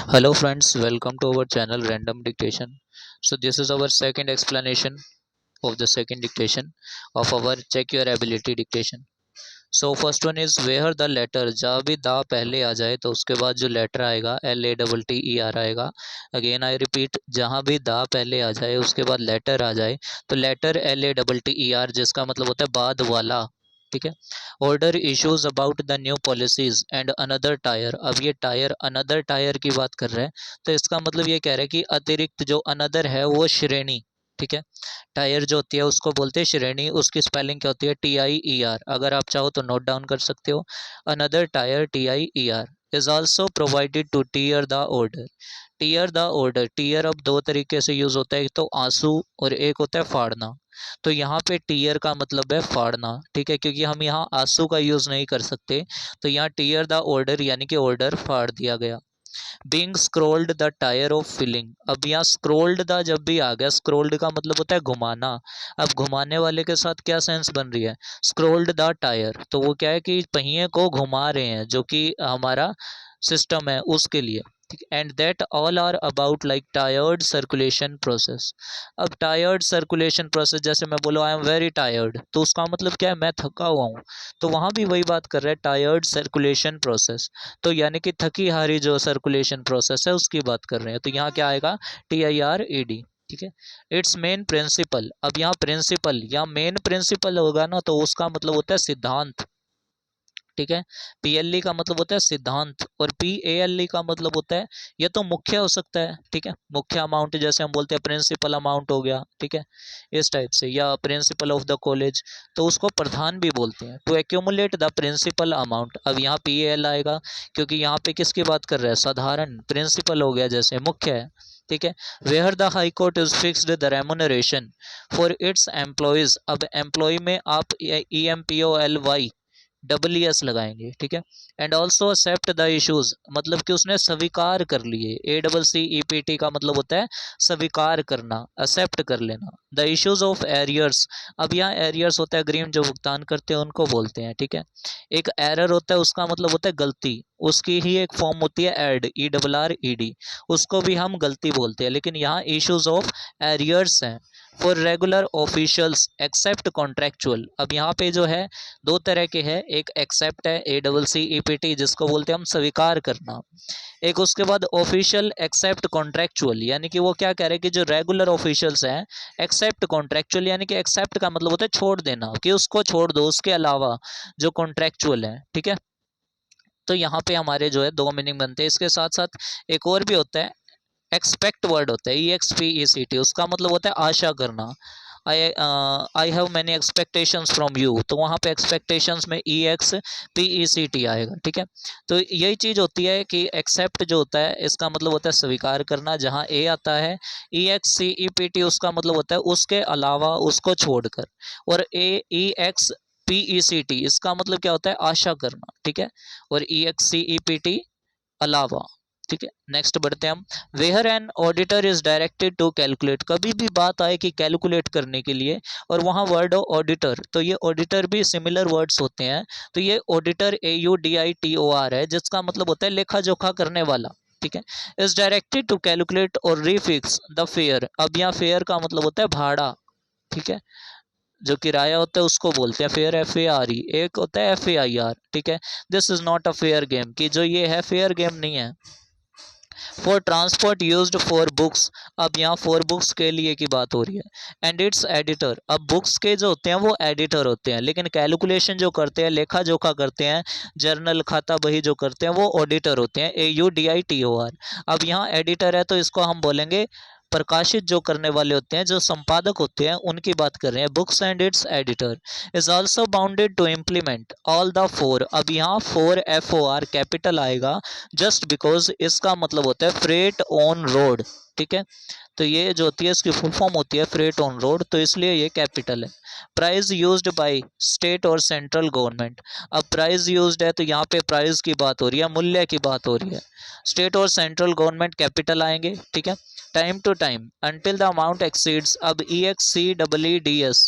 Hello friends, welcome to our channel Random Dictation. So this is our second explanation of the second dictation of our check your ability dictation. So first one is where the letter जहाँ भी दा पहले आ जाए तो उसके बाद जो letter आएगा LATTER आएगा. अगेन आई रिपीट, जहाँ भी दा पहले आ जाए उसके बाद लेटर आ जाए तो लेटर LATTER जिसका मतलब होता है बाद वाला. ठीक है. Order issues about the new policies and another tyre. अब ये टायर अनदर टायर की बात कर रहे हैं तो इसका मतलब ये कह रहा है कि अतिरिक्त जो अनदर है वो श्रेणी. ठीक है. टायर जो होती है उसको बोलते हैं श्रेणी. उसकी स्पेलिंग क्या होती है? TIER. अगर आप चाहो तो नोट डाउन कर सकते हो. Another tier TIER is also provided to tear the order. Tear the order. Tear अब दो तरीके से यूज होता है, एक तो आंसू और एक होता है फाड़ना. तो यहाँ पे टीयर का मतलब है फाड़ना. ठीक है, क्योंकि हम यहाँ आंसू का यूज नहीं कर सकते तो यहाँ टीयर द ऑर्डर यानी कि ऑर्डर फाड़ दिया गया. Being scrolled the tier of filing. अब यहाँ स्क्रोल्ड द जब भी आ गया, स्क्रोल्ड का मतलब होता है घुमाना. अब घुमाने वाले के साथ क्या सेंस बन रही है? स्क्रोल्ड द टायर, तो वो क्या है कि पहिए को घुमा रहे हैं जो कि हमारा सिस्टम है उसके लिए. ठीक. And that all are about like tired circulation process. अब टायर्ड सर्कुलेशन प्रोसेस, जैसे मैं बोलो आई एम वेरी टायर्ड तो उसका मतलब क्या है? मैं थका हुआ हूँ. तो वहाँ भी वही बात कर रहे हैं, टायर्ड सर्कुलेशन प्रोसेस. तो यानी कि थकी हारी जो सर्कुलेशन प्रोसेस है उसकी बात कर रहे हैं. तो यहाँ क्या आएगा? TIRED. ठीक है. It's main principle. अब यहाँ प्रिंसिपल या मेन प्रिंसिपल होगा ना तो उसका मतलब होता है सिद्धांत. ठीक है. PLE का मतलब होता है सिद्धांत और PALE का मतलब होता है ये तो मुख्य हो सकता है. ठीक है. मुख्य अमाउंट जैसे हम बोलते हैं प्रिंसिपल अमाउंट हो गया. ठीक है, इस टाइप से. या प्रिंसिपल ऑफ द कॉलेज तो उसको प्रधान भी बोलते हैं. To accumulate the principal amount. अब यहाँ PAL आएगा क्योंकि यहाँ पे किसकी बात कर रहा है? साधारण. प्रिंसिपल हो गया जैसे मुख्य है. ठीक है. Where the high court is fixed the remuneration for its employees. अब एम्प्लॉय में आप EMPLOY EES लगाएंगे. ठीक है. And also accept the issues, मतलब कि उसने स्वीकार कर लिए. ACCEPT का मतलब होता है स्वीकार करना, एक्सेप्ट कर लेना. The issues of arrears. अब यहाँ एरियर्स होता है अग्रिम जो भुगतान करते हैं उनको बोलते हैं. ठीक है. एक एरर होता है उसका मतलब होता है गलती. उसकी ही एक फॉर्म होती है एड, ERRED. उसको भी हम गलती बोलते हैं. लेकिन यहाँ इश्यूज ऑफ एरियर्स हैं for regular officials except contractual. अब यहाँ पे जो है दो तरह के हैं. एक एक्सेप्ट है ACCEPT जिसको बोलते हैं हम स्वीकार करना. एक उसके बाद ऑफिशियल एक्सेप्ट कॉन्ट्रेक्चुअल, यानी कि वो क्या कह रहे हैं कि जो रेगुलर ऑफिशियल्स हैं एक्सेप्ट कॉन्ट्रेक्चुअल, यानी कि एक्सेप्ट का मतलब होता है छोड़ देना, कि उसको छोड़ दो उसके अलावा जो कॉन्ट्रेक्चुअल है. ठीक है. तो यहाँ पे हमारे जो है दो मीनिंग बनते हैं. इसके साथ साथ एक और भी होता है, एक्सपेक्ट वर्ड होता है EXPECT. उसका मतलब होता है आशा करना. I have many expectations from you. तो वहाँ पे एक्सपेक्टेशंस में EXPECT आएगा. ठीक है. तो यही चीज़ होती है कि एक्सेप्ट जो होता है इसका मतलब होता है स्वीकार करना, जहाँ A आता है. EXCEPT उसका मतलब होता है उसके अलावा, उसको छोड़कर. और EXPECT इसका मतलब क्या होता है? आशा करना. ठीक है. और EXCEPT अलावा. ठीक है. नेक्स्ट बढ़ते हैं हम. Where an auditor is directed to calculate. कभी भी बात आए कि कैलकुलेट करने के लिए और वहाँ वर्ड हो ऑडिटर, तो ये ऑडिटर भी सिमिलर वर्ड्स होते हैं. तो ये ऑडिटर AUDITOR है जिसका मतलब होता है लेखा जोखा करने वाला. ठीक है. इज डायरेक्टेड टू कैलकुलेट और रिफिक्स द फेयर. अब यहाँ फेयर का मतलब होता है भाड़ा. ठीक है. जो किराया होता है उसको बोलते हैं फेयर, FARE. एक होता है FAIR. ठीक है. This is not a fair game, कि जो ये है फेयर गेम नहीं है. For transport used for books. अब यहाँ फॉर बुक्स के लिए की बात हो रही है. And its editor. अब बुक्स के जो होते हैं वो एडिटर होते हैं, लेकिन कैलकुलेशन जो करते हैं, लेखा जोखा करते हैं, जर्नल खाता बही जो करते हैं वो ऑडिटर होते हैं, AUDITOR. अब यहाँ एडिटर है तो इसको हम बोलेंगे प्रकाशित जो करने वाले होते हैं, जो संपादक होते हैं उनकी बात कर रहे हैं. Books and its editor is also bounded to implement all the four. अब यहाँ FOR कैपिटल आएगा जस्ट बिकॉज इसका मतलब होता है फ्रेट ऑन रोड. ठीक है. तो ये जो होती है इसकी फुल फॉर्म होती है फ्रेट ऑन रोड, तो इसलिए ये कैपिटल है. प्राइस यूज्ड बाय स्टेट और सेंट्रल गवर्नमेंट. अब प्राइस यूज्ड है तो यहाँ पे प्राइस की बात हो रही है, मूल्य की बात हो रही है. स्टेट और सेंट्रल गवर्नमेंट कैपिटल आएंगे. ठीक है. Time to time until the amount exceeds. अब EXCEEDS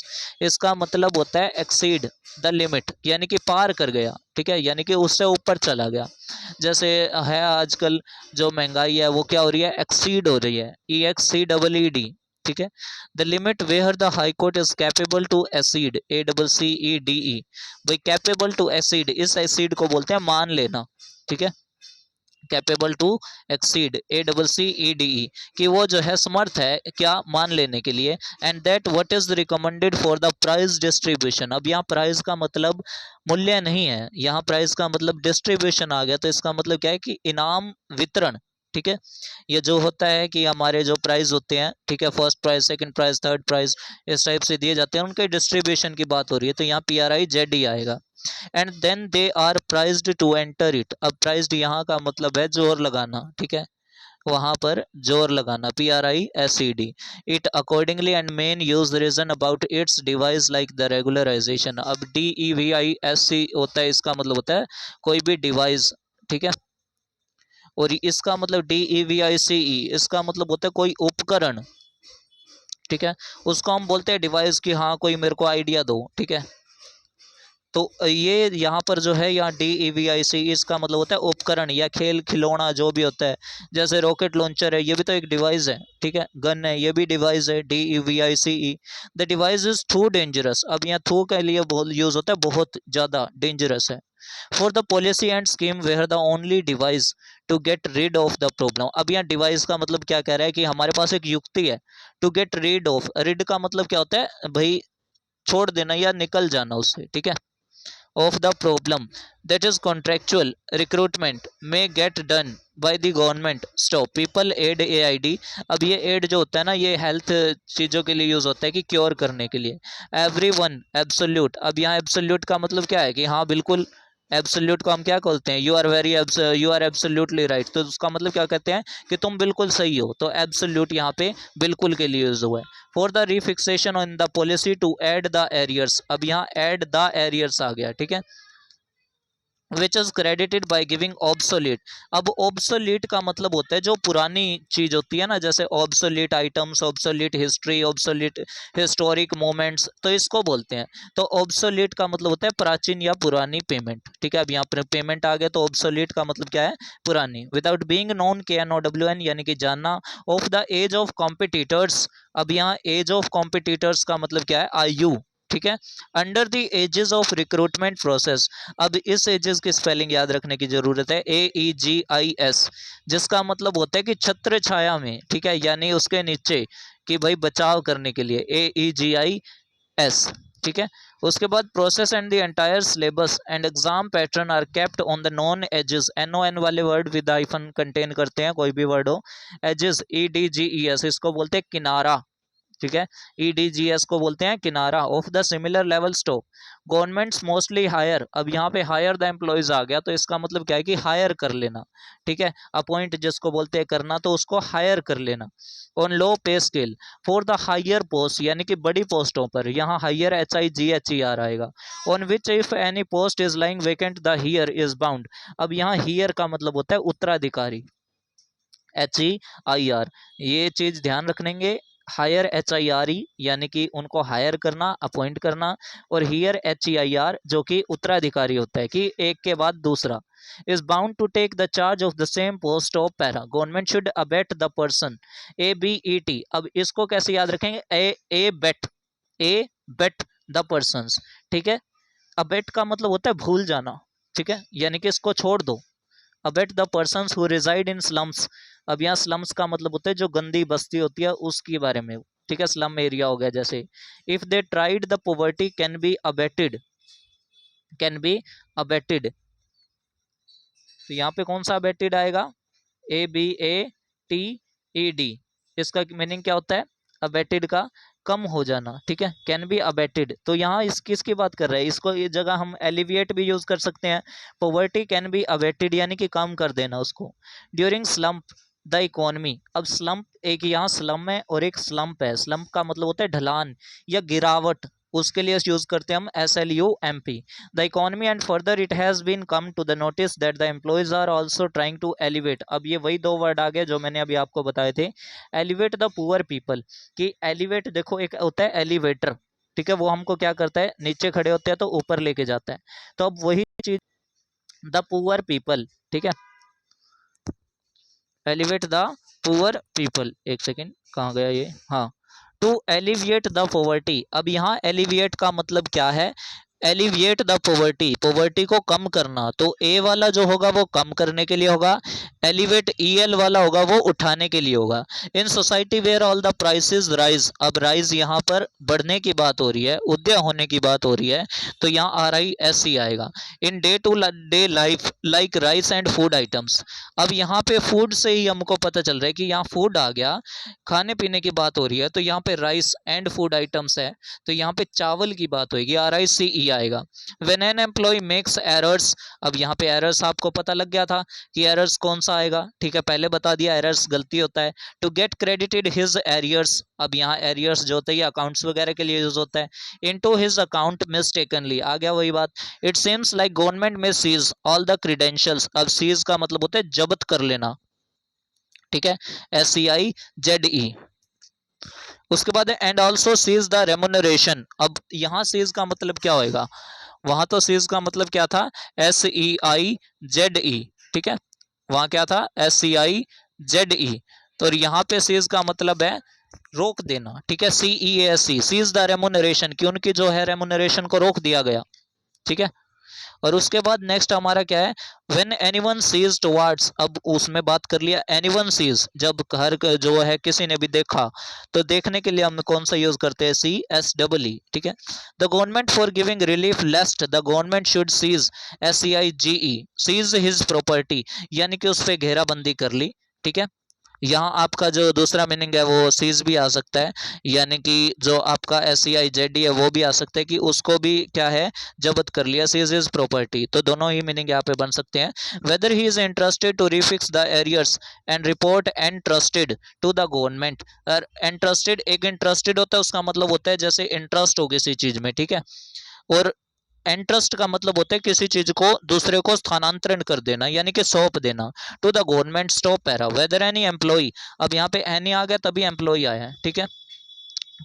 इसका मतलब होता है एक्सीड द लिमिट, यानी कि पार कर गया. ठीक है, यानी कि उससे ऊपर चला गया। जैसे है आजकल जो महंगाई है वो क्या हो रही है, एक्सीड हो रही है, EXCEED, ठीक है। The limit where the high court is capable to accede, ACCEDE, भाई कैपेबल टू एसीड, इस एसीड को बोलते हैं मान लेना, ठीक है, कैपेबल टू एक्सीड, ACCEDE, कि वो जो है समर्थ है क्या, मान लेने के लिए। And that what is recommended for the price distribution, अब यहाँ प्राइस का मतलब मूल्य नहीं है, यहाँ प्राइस का मतलब डिस्ट्रीब्यूशन आ गया, तो इसका मतलब क्या है कि इनाम वितरण, ठीक है। ये जो होता है कि हमारे जो प्राइज होते हैं, ठीक है, first prize, second prize, third prize, इस टाइप से दिए जाते हैं, उनके डिस्ट्रीब्यूशन की बात हो रही है, तो यहाँ PRIZE आएगा। And then they are prised to enter it, अब प्राइज्ड यहाँ का मतलब है जोर लगाना, ठीक है, वहां पर जोर लगाना, PRISED, it accordingly and main use reason about its devise like the regularisation, अब DEVISC होता है, इसका मतलब होता है कोई भी डिवाइस, ठीक है, और इसका मतलब DEVICE, इसका मतलब होता है कोई उपकरण, ठीक है, उसको हम बोलते हैं डिवाइस, की हाँ कोई मेरे को आइडिया दो, ठीक है। तो ये यहाँ पर जो है, यहाँ DEVIC, इसका मतलब होता है उपकरण या खेल खिलौना जो भी होता है, जैसे रॉकेट लॉन्चर है, ये भी तो एक डिवाइस है, ठीक है, गन है, ये भी डिवाइस है, DEVICE। The device is too dangerous, अब यहाँ थू के लिए यूज होता है, बहुत ज़्यादा डेंजरस है। For the policy and scheme where the only device to get rid of the problem, अब यहाँ डिवाइस का मतलब क्या कह रहा है कि हमारे पास एक युक्ति है, to get rid of, rid का मतलब क्या होता है भाई, छोड़ देना या निकल जाना उससे, ठीक है, of the problem that is contractual recruitment may get done by the government, stop people aid AID, अब ये एड जो होता है ना, ये हेल्थ चीज़ों के लिए यूज़ होता है कि क्योर करने के लिए। एवरीवन एब्सोल्यूट, अब यहाँ एब्सोल्यूट का मतलब क्या है कि हाँ बिल्कुल, एब्सोल्यूट को हम क्या बोलते हैं, यू आर एब्सोल्यूटली राइट, तो उसका मतलब क्या कहते हैं कि तुम बिल्कुल सही हो, तो एब्सोल्यूट यहाँ पे बिल्कुल के लिए यूज हुआ है। For the refixation on the policy to add the arrears, अब यहाँ ऐड द एरियर्स आ गया, ठीक है, which is credited by giving obsolete, अब ऑब्सोलीट का मतलब होता है जो पुरानी चीज होती है ना, जैसे obsolete items, obsolete history, obsolete historic moments, तो इसको बोलते हैं। तो ऑब्सोलीट का मतलब होता है प्राचीन या पुरानी पेमेंट, ठीक है, अब यहाँ पर पेमेंट आ गया, तो ऑब्सोलीट का मतलब क्या है, पुरानी। विदाउट बीइंग नोन, KNOWN, यानी कि जानना। Of the edge of competitors, अब यहाँ एज ऑफ कॉम्पिटिटर्स का मतलब क्या है, आयु, ठीक है। Under the aegis of recruitment process, अब इस एजेस की स्पेलिंग याद रखने की जरूरत है, AEGIS, जिसका मतलब होता है कि छत्र छाया में, ठीक है, यानी उसके नीचे, कि भाई बचाव करने के लिए, AEGIS, ठीक है। उसके बाद process and the entire syllabus and exam pattern are kept on the non edges, NON वाले वर्ड विद हाइफन कंटेन करते हैं, कोई भी वर्ड हो, एजेस EDGES, इसको बोलते हैं किनारा, ठीक है, EDGS को बोलते हैं किनारा, of the similar level stock. Governments mostly higher, अब यहाँ पे हायर द एम्प्लॉयज आ गया, तो इसका मतलब क्या है कि हायर कर लेना, ठीक है, अपॉइंट जिसको बोलते हैं करना, तो उसको हायर कर लेना। On low pay scale for the higher post, यानी कि बड़ी पोस्टों पर, यहाँ हायर HIGHER आएगा। On which if any post is lying vacant the heir is bound, अब यहाँ हियर का मतलब होता है उत्तराधिकारी, HEIR, ये चीज ध्यान रखेंगे। हायर HIRE, यानी कि उनको हायर करना, अपॉइंट करना, और हियर HEIR जो कि उत्तराधिकारी होता है, कि एक के बाद दूसरा। Is bound to take the charge of the same post of para, government should abet the person, ABET, अब इसको कैसे याद रखेंगे, ए बेट द पर्सन, ठीक है। अबेट का मतलब होता है भूल जाना, ठीक है, यानी कि इसको छोड़ दो। Abet the persons who resided in slums, अब यहाँ स्लम्स का मतलब होता है जो गंदी बस्ती होती है उसके बारे में, ठीक है, स्लम एरिया हो गया जैसे। If they tried the poverty can be abetted, तो यहाँ पे कौन सा अबेटेड आएगा, ABATED, इसका मीनिंग क्या होता है, अबेटेड का कम हो जाना, ठीक है, कैन बी अबेटेड, तो यहाँ इस किसकी बात कर रहे हैं, इसको ये जगह हम एलिविएट भी यूज कर सकते हैं, पॉवर्टी कैन बी अबेटेड, यानी कि कम कर देना उसको। ड्यूरिंग स्लम्प द इकोनॉमी, अब स्लम्प, एक यहाँ स्लम है और एक स्लम्प है, स्लम्प का मतलब होता है ढलान या गिरावट, उसके लिए यूज करते हैं हम SLUMP। The economy and further it has been come to the notice that the employees are also trying to elevate, अब ये वही दो वर्ड आ गए जो मैंने अभी आपको बताए थे, एलिवेट द पुअर पीपल, कि एलिवेट देखो एक होता है एलिवेटर, ठीक है, वो हमको क्या करता है, नीचे खड़े होते हैं तो ऊपर लेके जाता है, तो अब वही चीज द पुअर पीपल, ठीक है, एलिवेट द पुअर पीपल, एक सेकेंड कहाँ गया ये, हाँ, टू एलिविएट द पॉवर्टी। अब यहाँ एलिविएट का मतलब क्या है, एलिविएट द पॉवर्टी, पॉवर्टी को कम करना, तो ए वाला जो होगा वो कम करने के लिए होगा, एलिवेट ईएल वाला होगा वो उठाने के लिए होगा। In society where all the prices rise, अब राइज यहाँ पर बढ़ने की बात हो रही है, उदय होने की बात हो रही है, तो यहाँ RISE आएगा। In day to day life like rice and food items, अब यहाँ पे फूड से ही हमको पता चल रहा है कि यहाँ फूड आ गया, खाने पीने की बात हो रही है, तो यहाँ पे राइस एंड फूड आइटम्स है, तो यहाँ पे चावल की बात होगी, RICE आएगा। When an employ makes errors, अब यहाँ पे एरर्स आपको पता लग गया था कि एरर्स कौन सा आएगा, ठीक है, पहले बता दिया एरर्स गलती होता है। To get credited his arrears, अब यहाँ एरियर्स जो होता है अकाउंट्स वगैरह के लिए यूज होता है। इनटू हिज अकाउंट मिस्टेकनली, आ गया वही बात। इट सीम्स लाइक गवर्नमेंट में सीज ऑल द क्रीडेंशियल्स, अब सीज का मतलब होता है जब्त कर लेना, ठीक है, SCIZE। उसके बाद and also seize the remuneration, अब यहाँ सीज का मतलब क्या होएगा, वहां तो सीज का मतलब क्या था, SEIZE, ठीक है, वहां क्या था, SCIZE, तो यहाँ पे सीज का मतलब है रोक देना, ठीक है, CEASE, सीज द रेमुनरेशन, कि उनकी जो है रेमुनरेशन को रोक दिया गया, ठीक है। और उसके बाद नेक्स्ट हमारा क्या है, व्हेन एनीवन सीज टुवर्ड्स, अब उसमें बात कर लिया एनीवन सीज, जब हर जो है किसी ने भी देखा, तो देखने के लिए हम कौन सा यूज करते हैं, CSEE, ठीक है। The government for giving relief lest the government should cease, SCIGE, cease his property, यानी कि उस पर घेराबंदी कर ली, ठीक है। यहाँ आपका जो दूसरा मीनिंग है वो सीज भी आ सकता है, यानी कि जो आपका SCIZD है वो भी आ सकता है कि उसको भी क्या है, जब्त कर लिया, सीज इज प्रॉपर्टी, तो दोनों ही मीनिंग यहाँ पे बन सकते हैं। Whether he is interested to refix the arrears and report entrusted to the government, और एंट्रस्टेड, एक इंटरेस्टेड होता है उसका मतलब होता है जैसे इंटरेस्ट हो किसी चीज में, ठीक है, और एंट्रस्ट का मतलब होता है किसी चीज को दूसरे को स्थानांतरण कर देना, यानी कि सौंप देना। To the government stop para, whether any employ, अब यहाँ पे एनी आ गया तभी एम्प्लॉय आया है, ठीक है,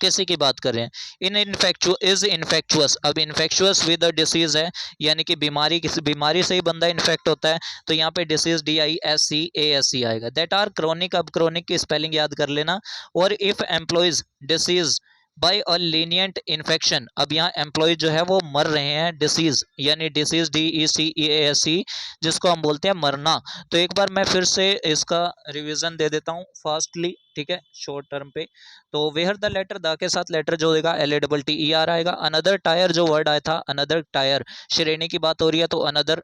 किसी की बात कर रहे हैं। इन इन्फेक्चु इज इन्फेक्चुअस, अब इन्फेक्चुअस विद डिसीज है, यानी कि बीमारी, किसी बीमारी से ही बंदा इन्फेक्ट होता है, तो यहाँ पे डिसीज DISCASE आएगा। दैट आर क्रोनिक, अब क्रोनिक की स्पेलिंग याद कर लेना। और if employees disease by a lenient infection, अब यहाँ एम्प्लॉय जो है वो मर रहे हैं, डिसीज यानी डिसीज DECEASE, जिसको हम बोलते हैं मरना। तो एक बार मैं फिर से इसका रिवीजन दे देता हूँ फास्टली, ठीक है, शॉर्ट टर्म पे। तो वेयर द लेटर, द के साथ लेटर जो होगा LATTER आएगा। अनदर टायर जो वर्ड आया था, अनदर टायर, श्रेणी की बात हो रही है, तो अनदर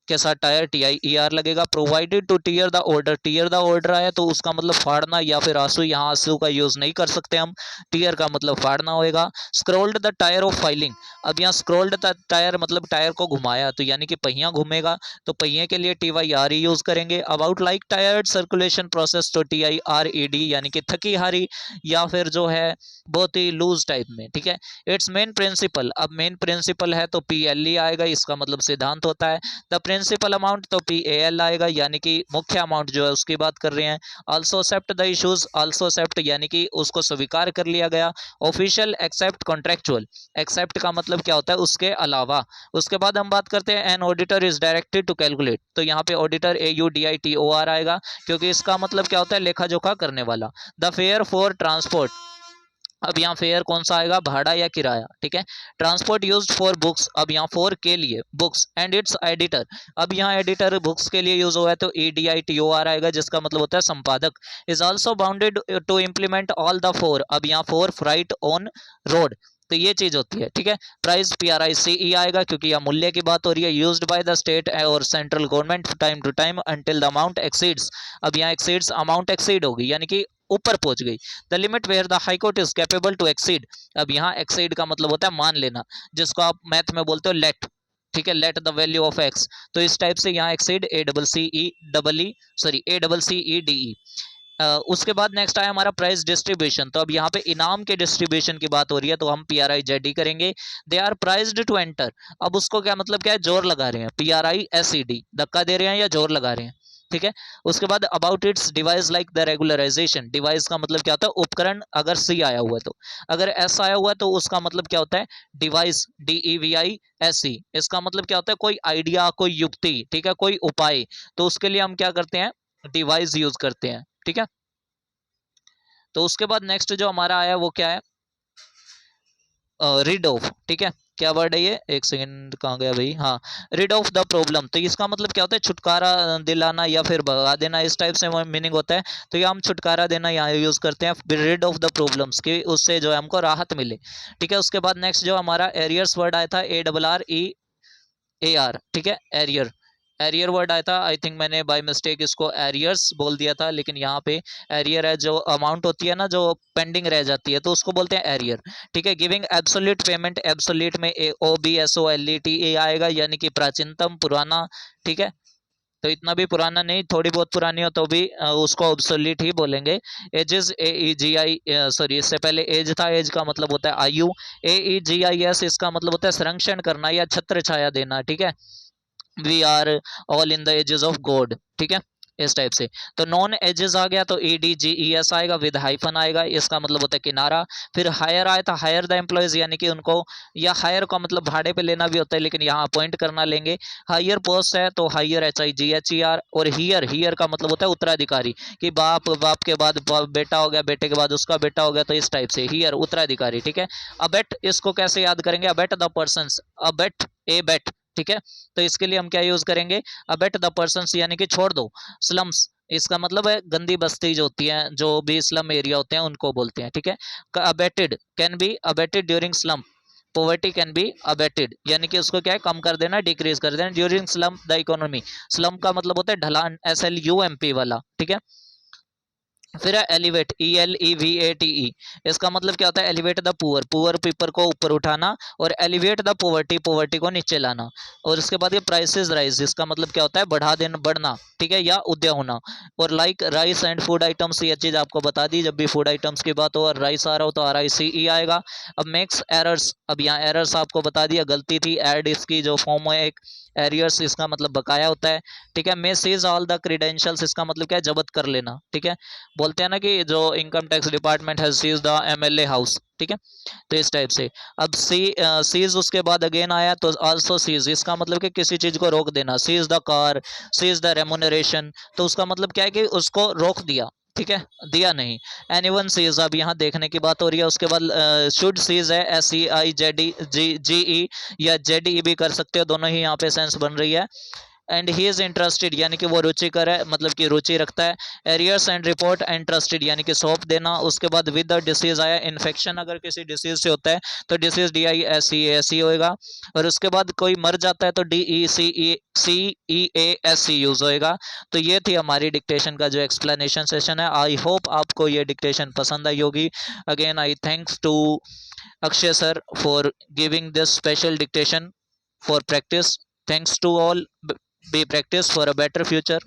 के साथ टायर TIER लगेगा। Provided to tear the order, tear the order आया तो उसका मतलब फाड़ना या फिर आंसू, यहाँ आंसू का यूज नहीं कर सकते हम, टीयर का मतलब फाड़ना होएगा। Scrolled the tier of filing, अब यहाँ स्क्रोल्ड द टायर मतलब टायर को घुमाया, तो यानी कि पहिया घूमेगा, तो पहिए के लिए TYRE यूज करेंगे। About like tired circulation process, तो TIRED, यानी कि थकी हारी, या फिर जो है बहुत ही लूज टाइप में, ठीक है। इट्स मेन प्रिंसिपल, अब मेन प्रिंसिपल है तो PLE आएगा, इसका मतलब सिद्धांत होता है। द प्रिंसिपल अमाउंट, तो PAL आएगा, यानी कि मुख्य अमाउंट जो है उसकी बात कर रहे हैं। Also accept the issues, also accept यानी कि उसको स्वीकार कर लिया गया। ऑफिशियल एक्सेप्ट कॉन्ट्रेक्चुअल, एक्सेप्ट का मतलब क्या होता है, उसके अलावा। उसके बाद हम बात करते हैं an auditor is directed to calculate, तो यहाँ पे ऑडिटर AUDITOR आएगा, क्योंकि इसका मतलब क्या होता है, लेखा जोखा करने वाला। द फेयर फॉर ट्रांसपोर्ट, अब यहाँ फेयर कौन सा आएगा, भाड़ा या किराया, ठीक है। ट्रांसपोर्ट यूज्ड फॉर बुक्स, अब यहाँ फॉर के लिए बुक्स, एंड इट्स एडिटर, अब यहाँ एडिटर बुक्स के लिए यूज हुआ है, तो EDITOR आएगा, जिसका मतलब होता है संपादक। Is also bounded to implement all the four, अब यहाँ फोर फ्राइट ऑन रोड, तो ये चीज होती है, ठीक है। प्राइस PRICE आएगा, क्योंकि यह मूल्य की बात हो रही है। यूज्ड बाय द स्टेट और central government time to time until the amount exceeds, अब यहाँ एक्सीड्स अमाउंट एक्सीड होगी, यानी कि ऊपर पहुंच गई। The limit where the high court is capable to exceed, अब यहाँ एक्सीड का मतलब होता है मान लेना, जिसको आप मैथ में बोलते हो लेट, ठीक है, let the value of x, तो इस टाइप से यहाँ एक्सीड ACCEDE। उसके बाद नेक्स्ट आया हमारा प्राइस डिस्ट्रीब्यूशन, तो अब यहाँ पे इनाम के डिस्ट्रीब्यूशन की बात हो रही है, तो हम PRIZD करेंगे। They are prised to enter, अब उसको क्या मतलब क्या है, जोर लगा रहे हैं, PRISED, धक्का दे रहे हैं या जोर लगा रहे हैं, ठीक है। उसके बाद about its devise like the regularisation, devise का मतलब क्या होता है, उपकरण। अगर सी आया हुआ है तो, अगर एस आया हुआ है तो उसका मतलब क्या होता है, डिवाइस, DEVISE। इसका मतलब क्या होता है, कोई आइडिया, कोई युक्ति, ठीक है, कोई उपाय। तो उसके लिए हम क्या करते हैं, डिवाइस यूज करते हैं, ठीक है। तो उसके बाद नेक्स्ट जो हमारा आया वो क्या है, रीड ऑफ, ठीक है। क्या वर्ड है ये, एक सेकंड, कहाँ गया भाई, हाँ, रीड ऑफ द प्रॉब्लम। तो इसका मतलब क्या होता है, छुटकारा दिलाना या फिर भगा देना, इस टाइप से मीनिंग होता है। तो ये हम छुटकारा देना यहाँ यूज करते हैं, रीड ऑफ द प्रॉब्लम्स, कि उससे जो है हमको राहत मिले, ठीक है। उसके बाद नेक्स्ट जो हमारा एरियर्स वर्ड आया था, ARREAR, ठीक है, एरियर। एरियर वर्ड आया था, आई थिंक मैंने बाय मिस्टेक इसको एरियर्स बोल दिया था, लेकिन यहाँ पे एरियर है, जो अमाउंट होती है ना जो पेंडिंग रह जाती है, तो उसको बोलते हैं एरियर, ठीक है। गिविंग एब्सोल्यूट पेमेंट, एब्सोल्यूट में OBSOLET आएगा, यानी कि प्राचीनतम, पुराना, ठीक है। तो इतना भी पुराना नहीं, थोड़ी बहुत पुरानी हो तो भी उसको ऑब्सोलीट ही बोलेंगे। एजेस, AEGI, सॉरी, इससे पहले एज था, एज का मतलब होता है आयु। AEGIS इसका मतलब होता है संरक्षण करना या छत्र छाया देना, ठीक है। We are all in the aegis of God, ठीक है, इस टाइप से। तो नॉन एजेस आ गया तो ADGES आएगा, विद हाइफन आएगा, इसका मतलब होता है किनारा। फिर हायर आया था, हायर द एम्प्लॉयज, यानी कि उनको, या हायर का मतलब भाड़े पे लेना भी होता है, लेकिन यहाँ अपॉइंट करना लेंगे। हायर पोस्ट है तो हायर, HIGHER। और हियर, हियर का मतलब होता है उत्तराधिकारी, कि बाप, बाप के बाद बेटा हो गया, बेटे के बाद उसका बेटा हो गया, तो इस टाइप से हियर उत्तराधिकारी, ठीक है। अबेट, इसको कैसे याद करेंगे, अबेट द पर्सन, अबेट, ए बेट, ठीक है। तो इसके लिए हम क्या यूज करेंगे, अबेट द पर्सन्स, यानी कि छोड़ दो। स्लम्स, इसका मतलब है गंदी बस्ती जो होती है, जो भी स्लम एरिया होते हैं उनको बोलते हैं, ठीक है। Abetted can be abetted during slum, poverty can be abetted, यानी कि उसको क्या है, कम कर देना, डिक्रीज कर देना, during slum the economy. Slum का मतलब होता है ढलान, SLUMP वाला, ठीक है। फिर है एलिवेट, ELEVATE, इसका मतलब क्या होता है, elevate the poor, poor people को ऊपर उठाना, और एलिवेट द पॉवर्टी, पॉवर्टी को नीचे लाना। और इसके बाद ये प्राइसेस राइज, इसका मतलब क्या होता है, बढ़ा देना, बढ़ना, ठीक है, या उदय होना। और like rice and food items, ये चीज आपको बता दी, जब भी फूड आइटम्स की बात हो और राइस आ रहा हो तो RICE आएगा। अब मेक्स एरर्स, अब यहाँ एरर्स आपको बता दिया, गलती थी, एड इसकी जो फॉर्म है एक, एरियर्स इसका मतलब बकाया होता है, ठीक है। मे सीज ऑल द क्रीडेंशियल्स, इसका मतलब क्या है, जब्त कर लेना, ठीक है। बोलते हैं ना कि जो income tax department has seize the MLA house, ठीक है। तो इस टाइप से। अब सीज उसके बाद अगेन आया तो आल्सो सीज, इसका मतलब कि किसी चीज को रोक देना, seize the car, seize the remuneration, तो उसका मतलब क्या है कि उसको रोक दिया, ठीक है, दिया नहीं। एनीवन सीज, अब यहाँ देखने की बात हो रही है। उसके बाद शुड सीज है, SEIJDGE या JDE भी कर सकते हो, दोनों ही यहाँ पे सेंस बन रही है। एंड ही इज इंटरेस्टेड, यानी कि वो रुचिकर है, मतलब कि रुचि रखता है। एरियर्स एंड रिपोर्ट इंटरेस्टेड, यानी कि सौंप देना। उसके बाद विद द डिसीज आया, इन्फेक्शन अगर किसी डिसीज से होता है तो डिसीज DISEASE होएगा। और उसके बाद कोई मर जाता है तो DECEASE यूज होएगा। तो ये थी हमारी डिक्टेशन का जो एक्सप्लेनेशन सेशन है। आई होप आपको ये डिक्टेशन पसंद आई होगी। Again I thanks to Akshay sir for giving this special dictation for practice. Thanks to all. Be practice for a better future.